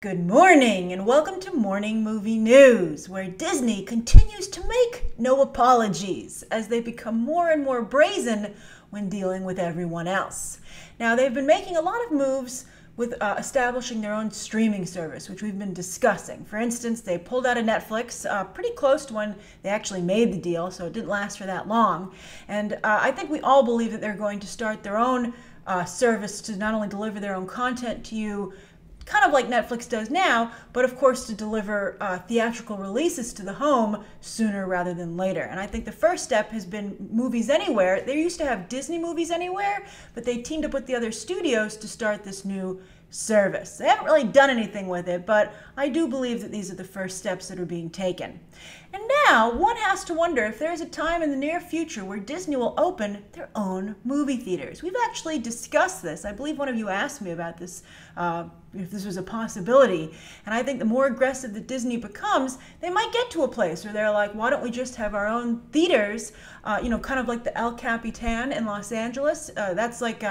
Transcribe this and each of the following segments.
Good morning and welcome to Morning Movie News, where Disney continues to make no apologies as they become more and more brazen when dealing with everyone else. Now, they've been making a lot of moves with establishing their own streaming service, which we've been discussing. For instance, they pulled out of Netflix pretty close to when they actually made the deal, so it didn't last for that long. And I think we all believe that they're going to start their own service to not only deliver their own content to you, kind of like Netflix does now, but of course to deliver theatrical releases to the home sooner rather than later. And I think the first step has been Movies Anywhere. They used to have Disney Movies Anywhere, but they teamed up with the other studios to start this new service. They haven't really done anything with it, but I do believe that these are the first steps that are being taken. And now one has to wonder if there is a time in the near future where Disney will open their own movie theaters. We've actually discussed this. I believe one of you asked me about this, if this was a possibility. And I think the more aggressive that Disney becomes, they might get to a place where they're like, why don't we just have our own theaters, kind of like the El Capitan in Los Angeles. That's like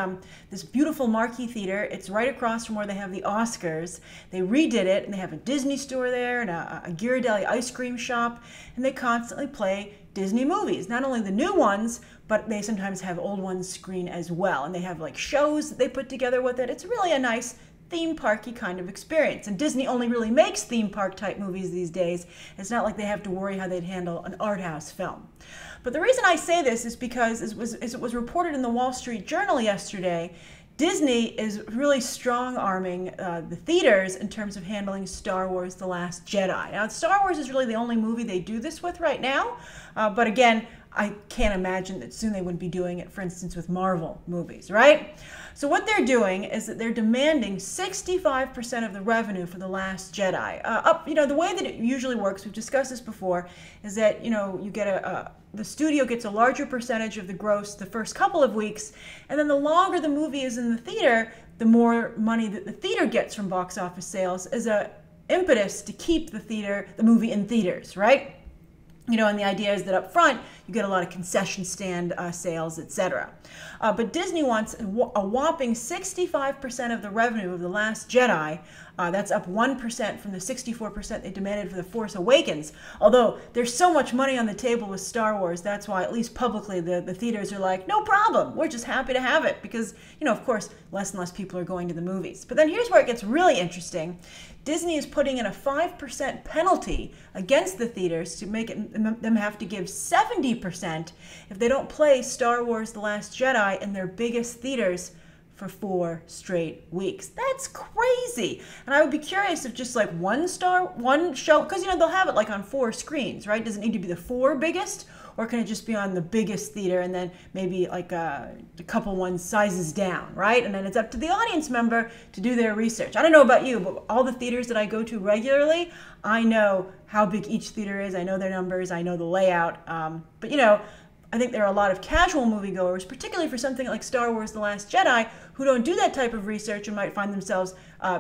this beautiful marquee theater. It's right across from where they have the Oscars. They redid it, and they have a Disney store there and a Ghirardelli ice cream shop, and they constantly play Disney movies. Not only the new ones, but they sometimes have old ones screen as well. And they have like shows that they put together with it. It's really a nice theme parky kind of experience. And Disney only really makes theme park type movies these days. It's not like they have to worry how they'd handle an art house film. But the reason I say this is because, as it was reported in the Wall Street Journal yesterday, Disney is really strong-arming the theaters in terms of handling Star Wars: The Last Jedi. Now, Star Wars is really the only movie they do this with right now, but again, I can't imagine that soon they wouldn't be doing it, for instance, with Marvel movies, right? So what they're doing is that they're demanding 65% of the revenue for The Last Jedi. The way that it usually works, we've discussed this before, is that, you get the studio gets a larger percentage of the gross the first couple of weeks, and then the longer the movie is in the theater, the more money that the theater gets from box office sales as a impetus to keep the movie in theaters, right? And the idea is that up front, you get a lot of concession stand sales, etc. But Disney wants a whopping 65% of the revenue of The Last Jedi. That's up 1% from the 64% they demanded for The Force Awakens. Although there's so much money on the table with Star Wars, that's why, at least publicly, the theaters are like, no problem, we're just happy to have it. Because, of course, less and less people are going to the movies. But then here's where it gets really interesting. Disney is putting in a 5% penalty against the theaters to make them have to give 70% if they don't play Star Wars: The Last Jedi in their biggest theaters for 4 straight weeks. That's crazy. And I would be curious if just like one show, because they'll have it like on 4 screens, right? Does it need to be the 4 biggest, or can it just be on the biggest theater and then maybe like a couple ones sizes down, right? And then it's up to the audience member to do their research. I don't know about you, but all the theaters that I go to regularly, I know how big each theater is. I know their numbers. I know the layout. But I think there are a lot of casual moviegoers, particularly for something like Star Wars: The Last Jedi, who don't do that type of research and might find themselves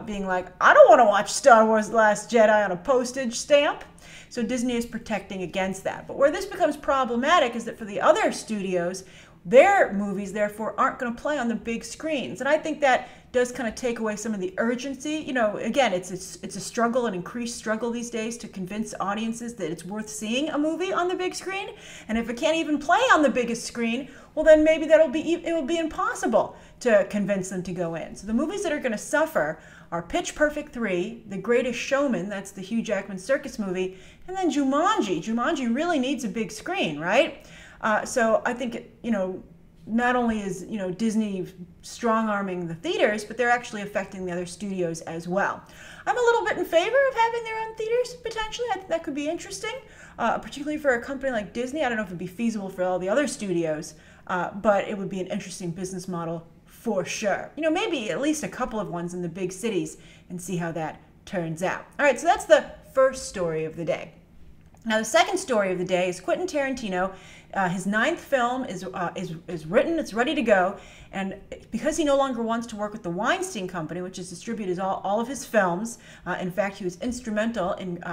being like, I don't want to watch Star Wars: The Last Jedi on a postage stamp. So Disney is protecting against that. But where this becomes problematic is that for the other studios, their movies, therefore, aren't going to play on the big screens. And I think that does kind of take away some of the urgency. Again, it's a struggle, an increased struggle these days to convince audiences that it's worth seeing a movie on the big screen. And if it can't even play on the biggest screen, well, then maybe it will be impossible to convince them to go in. So the movies that are going to suffer are Pitch Perfect 3, The Greatest Showman, that's the Hugh Jackman circus movie, and then Jumanji. Jumanji really needs a big screen, right? So I think, not only is, Disney strong-arming the theaters, but they're actually affecting the other studios as well. I'm a little bit in favor of having their own theaters, potentially. I think that could be interesting, particularly for a company like Disney. I don't know if it'd be feasible for all the other studios, but it would be an interesting business model for sure. Maybe at least a couple of ones in the big cities and see how that turns out. All right, so that's the first story of the day. Now, the second story of the day is Quentin Tarantino His ninth film is written, it's ready to go, and because he no longer wants to work with the Weinstein Company, which has distributed all of his films, in fact, he was instrumental in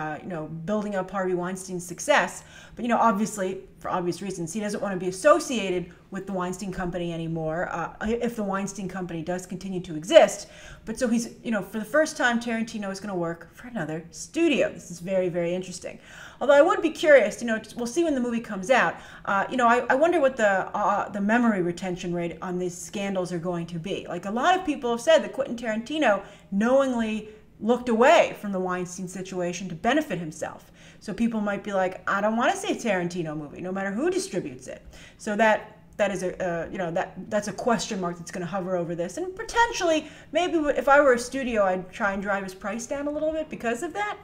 building up Harvey Weinstein's success. But obviously, for obvious reasons, he doesn't want to be associated with the Weinstein Company anymore, if the Weinstein Company does continue to exist. But so he's, for the first time, Tarantino is going to work for another studio. This is very, very interesting. Although I would be curious, we'll see when the movie comes out. I wonder what the memory retention rate on these scandals are going to be. Like, a lot of people have said that Quentin Tarantino knowingly looked away from the Weinstein situation to benefit himself. So people might be like, I don't want to see a Tarantino movie, no matter who distributes it. So that is that's a question mark that's going to hover over this, and potentially, maybe if I were a studio, I'd try and drive his price down a little bit because of that.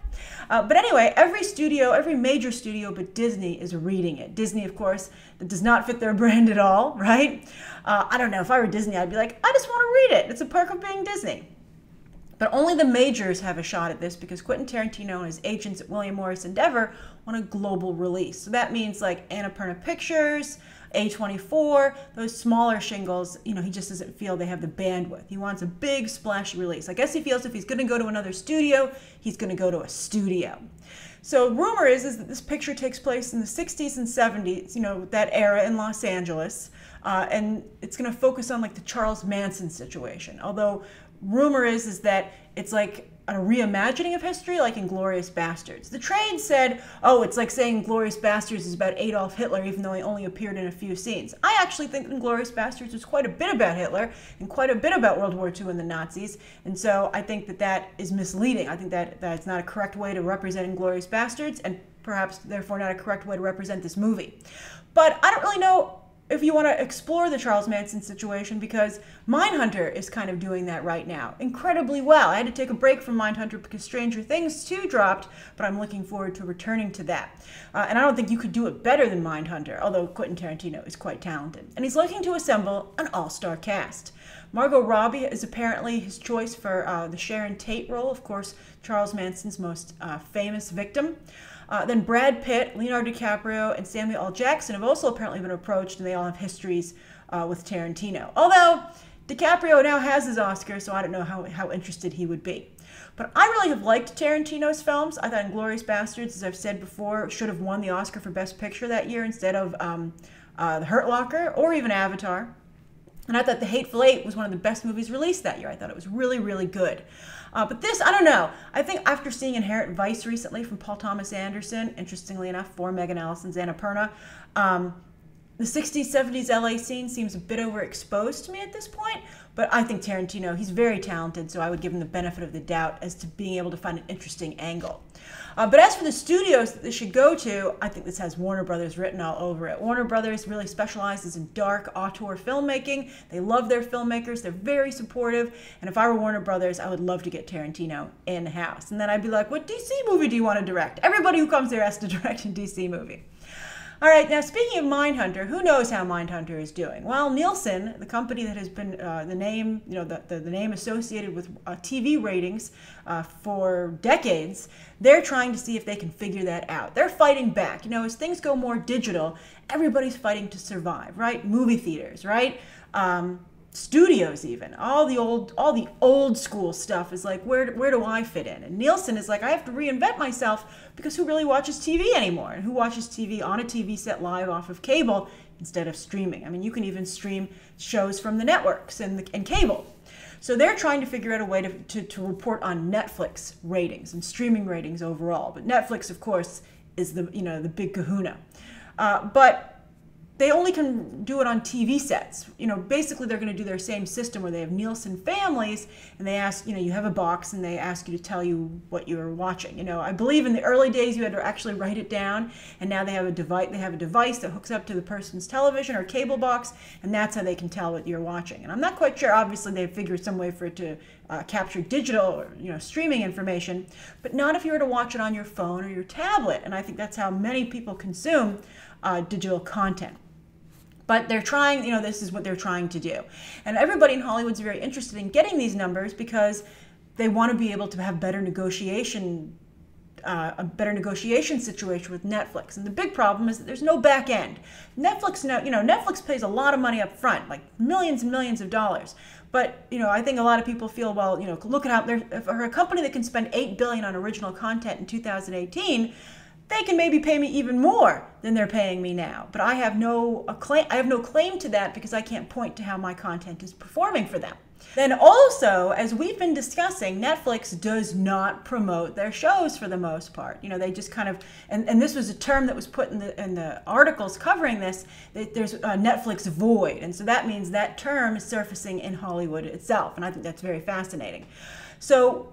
But anyway, every major studio but Disney is reading it. Disney, of course, that does not fit their brand at all, right? I don't know, if I were Disney, I'd be like, I just want to read it. It's a perk of being Disney. But only the majors have a shot at this, because Quentin Tarantino and his agents at William Morris Endeavor want a global release. So that means like Annapurna Pictures, A24, those smaller shingles, he just doesn't feel they have the bandwidth. He wants a big splashy release. I guess he feels if he's going to go to another studio, he's going to go to a studio. So rumor is that this picture takes place in the 60s and 70s, that era in Los Angeles, and it's going to focus on like the Charles Manson situation. Although rumor is that it's like a reimagining of history, like Inglourious Basterds. The trade said, oh, it's like saying Inglourious Basterds is about Adolf Hitler, even though he only appeared in a few scenes. I actually think Inglourious Basterds was quite a bit about Hitler and quite a bit about World War II and the Nazis, and so I think that is misleading. I think that it's not a correct way to represent Inglourious Basterds, and perhaps therefore not a correct way to represent this movie. But I don't really know if you want to explore the Charles Manson situation, because Mindhunter is kind of doing that right now incredibly well. I had to take a break from Mindhunter because Stranger Things 2 dropped, but I'm looking forward to returning to that. And I don't think you could do it better than Mindhunter, although Quentin Tarantino is quite talented. And he's looking to assemble an all-star cast. Margot Robbie is apparently his choice for the Sharon Tate role, of course, Charles Manson's most famous victim. Then Brad Pitt, Leonardo DiCaprio, and Samuel L. Jackson have also apparently been approached, and they all have histories with Tarantino. Although DiCaprio now has his Oscar, so I don't know how interested he would be. But I really have liked Tarantino's films. I thought Inglourious Basterds, as I've said before, should have won the Oscar for Best Picture that year instead of The Hurt Locker or even Avatar. And I thought The Hateful Eight was one of the best movies released that year. I thought it was really, really good. But this, I don't know. I think after seeing Inherent Vice recently from Paul Thomas Anderson, interestingly enough, for Megan Allison's Annapurna, the 60s, 70s LA scene seems a bit overexposed to me at this point. But I think Tarantino, he's very talented, so I would give him the benefit of the doubt as to being able to find an interesting angle. But as for the studios that this should go to, I think this has Warner Brothers written all over it. Warner Brothers really specializes in dark auteur filmmaking. They love their filmmakers. They're very supportive. And if I were Warner Brothers, I would love to get Tarantino in-house. And then I'd be like, what DC movie do you want to direct? Everybody who comes there has to direct a DC movie. All right, now speaking of Mindhunter, who knows how Mindhunter is doing? Well, Nielsen, the company that has been the name associated with TV ratings for decades, they're trying to see if they can figure that out. They're fighting back. As things go more digital, everybody's fighting to survive, right? Movie theaters, right? Studios even. All the old school stuff is like, where do I fit in? And Nielsen is like, I have to reinvent myself, because who really watches TV anymore? And who watches TV on a TV set live off of cable instead of streaming? I mean, you can even stream shows from the networks and cable. So they're trying to figure out a way to report on Netflix ratings and streaming ratings overall. But Netflix, of course, is the big kahuna. But they only can do it on TV sets. Basically they're going to do their same system where they have Nielsen families, and they ask, you have a box and they ask you to tell you what you're watching. I believe in the early days you had to actually write it down, and now they have a device that hooks up to the person's television or cable box, and that's how they can tell what you're watching. And I'm not quite sure, obviously they've figured some way for it to capture digital or streaming information, but not if you were to watch it on your phone or your tablet. And I think that's how many people consume digital content. But they're trying, this is what they're trying to do. And everybody in Hollywood's very interested in getting these numbers, because they want to be able to have better negotiation a better negotiation situation with Netflix. And the big problem is that there's no back end. Netflix pays a lot of money up front, like millions and millions of dollars. But, I think a lot of people feel, well, look at how for a company that can spend $8 billion on original content in 2018, they can maybe pay me even more than they're paying me now. But I have no claim to that because I can't point to how my content is performing for them. Then also, as we've been discussing, Netflix does not promote their shows for the most part. They just kind of, and this was a term that was put in the articles covering this, that there's a Netflix void. And so that means that term is surfacing in Hollywood itself. And I think that's very fascinating. So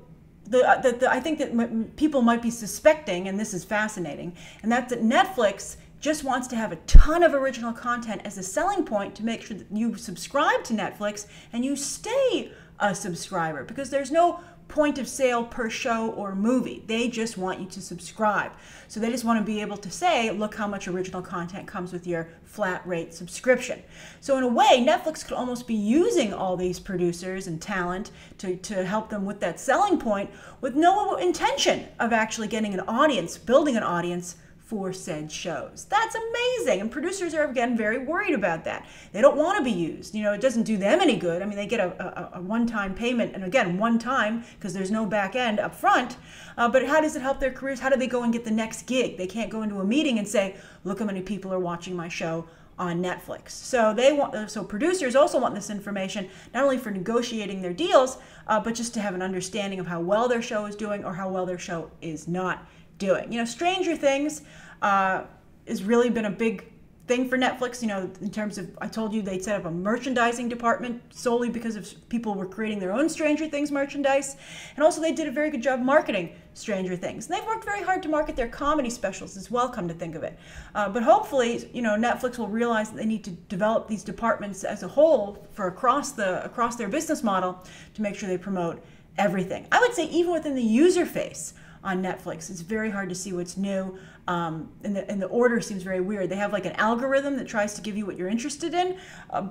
I think that people might be suspecting, and this is fascinating, and that's that Netflix just wants to have a ton of original content as a selling point to make sure that you subscribe to Netflix and you stay a subscriber, because there's no point of sale per show or movie. They just want you to subscribe. So they just want to be able to say, look how much original content comes with your flat rate subscription. So in a way, Netflix could almost be using all these producers and talent to help them with that selling point with no intention of actually getting an audience, building an audience for said shows. That's amazing. And producers are, again, very worried about that. They don't want to be used. It doesn't do them any good. I mean, they get a one-time payment, and again, one time, because there's no back end up front. But how does it help their careers? How do they go and get the next gig? They can't go into a meeting and say, look how many people are watching my show on Netflix. So producers also want this information, not only for negotiating their deals, but just to have an understanding of how well their show is doing or how well their show is not doing. Stranger Things has really been a big thing for Netflix, in terms of, I told you they set up a merchandising department solely because of people were creating their own Stranger Things merchandise. And also they did a very good job marketing Stranger Things. And they've worked very hard to market their comedy specials as well, come to think of it. But hopefully, Netflix will realize that they need to develop these departments as a whole for across their business model to make sure they promote everything. I would say even within the user face on Netflix, it's very hard to see what's new, and the order seems very weird. They have like an algorithm that tries to give you what you're interested in.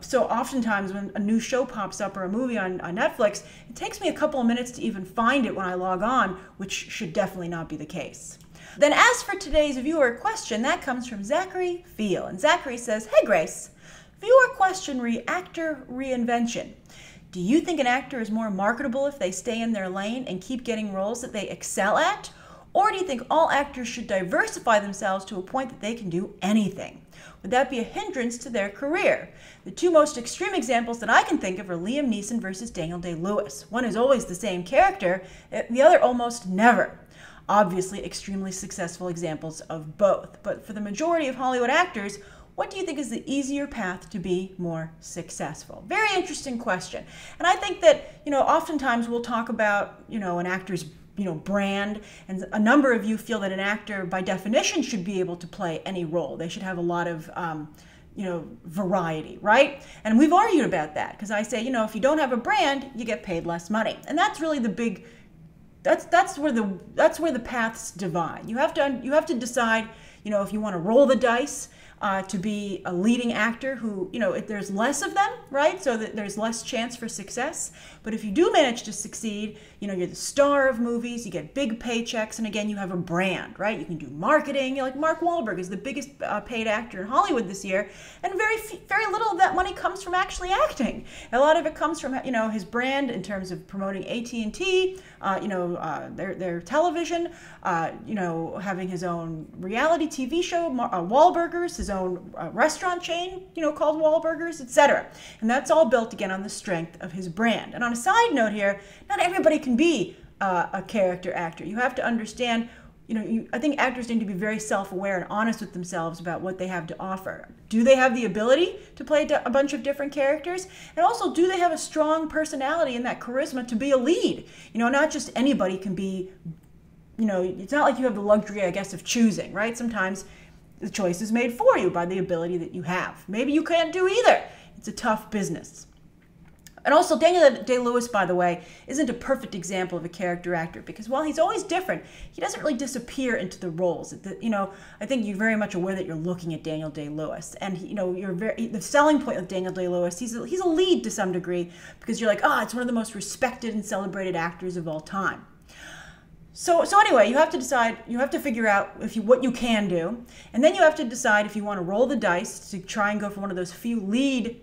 So oftentimes when a new show pops up or a movie on Netflix, it takes me a couple of minutes to even find it when I log on, which should definitely not be the case. Then as for today's viewer question, that comes from Zachary Feel. And Zachary says, hey Grace, viewer question actor reinvention. Do you think an actor is more marketable if they stay in their lane and keep getting roles that they excel at? Or do you think all actors should diversify themselves to a point that they can do anything? Would that be a hindrance to their career? The two most extreme examples that I can think of are Liam Neeson versus Daniel Day-Lewis. One is always the same character, the other almost never. Obviously, extremely successful examples of both. But for the majority of Hollywood actors, what do you think is the easier path to be more successful? Very interesting question. And I think that, oftentimes we'll talk about, an actor's, brand, and a number of you feel that an actor by definition should be able to play any role. They should have a lot of, variety, right? And we've argued about that because I say, if you don't have a brand, you get paid less money. And that's really the big, that's where the paths divide. You have to decide, if you want to roll the dice, to be a leading actor who, there's less of them, right? So that there's less chance for success. But if you do manage to succeed, you're the star of movies, you get big paychecks, and again, you have a brand, right? You can do marketing. Like Mark Wahlberg is the biggest paid actor in Hollywood this year, and very little of that money comes from actually acting. A lot of it comes from, his brand in terms of promoting AT&T, their television, having his own reality TV show, Wahlburgers, his own restaurant chain, called Wahlburgers, etc. And that's all built again on the strength of his brand. And on a side note here, not everybody can be a character actor. You have to understand, I think actors need to be very self-aware and honest with themselves about what they have to offer. Do they have the ability to play a bunch of different characters? And also, do they have a strong personality and that charisma to be a lead? Not just anybody can be, it's not like you have the luxury, I guess, of choosing, right? Sometimes the choice is made for you by the ability that you have. Maybe you can't do either. It's a tough business. And also, Daniel Day-Lewis, by the way, isn't a perfect example of a character actor because while he's always different, he doesn't really disappear into the roles. I think you're very much aware that you're looking at Daniel Day-Lewis, and the selling point of Daniel Day-Lewis, he's a lead to some degree because you're like, it's one of the most respected and celebrated actors of all time. So anyway, you have to decide, you have to figure out what you can do. And then you have to decide if you want to roll the dice to try and go for one of those few lead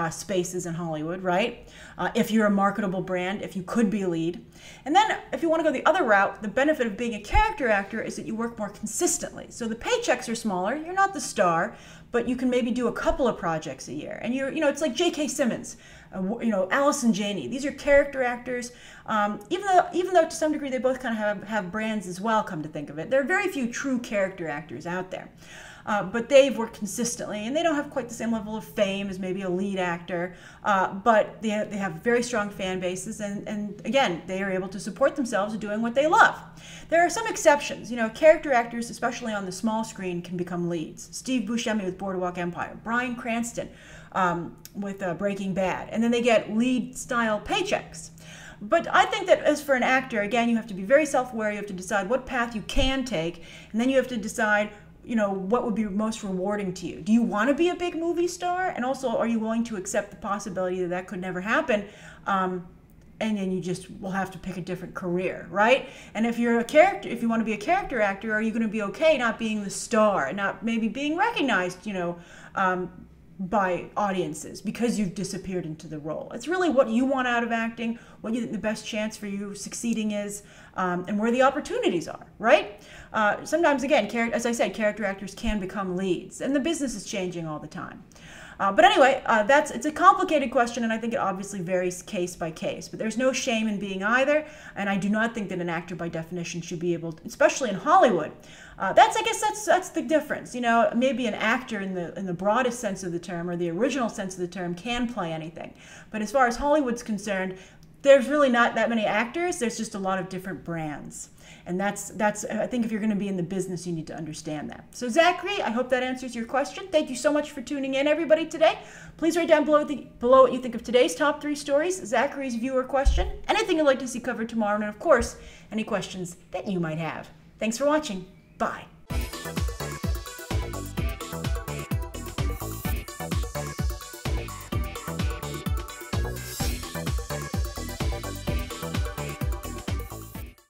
spaces in Hollywood, right? If you're a marketable brand, if you could be a lead. And then if you want to go the other route, the benefit of being a character actor is that you work more consistently. So the paychecks are smaller, you're not the star, but you can maybe do a couple of projects a year. And it's like J.K. Simmons, Allison Janney. These are character actors. Even though to some degree they both kind of have brands as well, come to think of it. There are very few true character actors out there. But they've worked consistently, and they don't have quite the same level of fame as maybe a lead actor, but they have very strong fan bases, and again, they are able to support themselves doing what they love. There are some exceptions. Character actors, especially on the small screen, can become leads. Steve Buscemi with Boardwalk Empire, Bryan Cranston with Breaking Bad, and then they get lead-style paychecks. But I think that as for an actor, again, you have to be very self-aware. You have to decide what path you can take, and then you have to decide what would be most rewarding to you. Do you want to be a big movie star? And also, are you willing to accept the possibility that that could never happen? And then you just will have to pick a different career, right? And if you're a character, if you want to be a character actor, are you going to be okay not being the star, not maybe being recognized, by audiences because you've disappeared into the role? It's really what you want out of acting, what you think the best chance for you succeeding is, and where the opportunities are, right? Sometimes, again, as I said, character actors can become leads, and the business is changing all the time. But anyway, it's a complicated question, and I think it obviously varies case by case. But there's no shame in being either, and I do not think that an actor, by definition, should be able to, especially in Hollywood. I guess that's the difference. Maybe an actor in the broadest sense of the term, or the original sense of the term, can play anything. But as far as Hollywood's concerned, there's really not that many actors. There's just a lot of different brands. And that's I think if you're going to be in the business, you need to understand that. So Zachary, I hope that answers your question. Thank you so much for tuning in, everybody, today. Please write down below what you think of today's top 3 stories, Zachary's viewer question, anything you'd like to see covered tomorrow, and of course, any questions that you might have. Thanks for watching. Bye.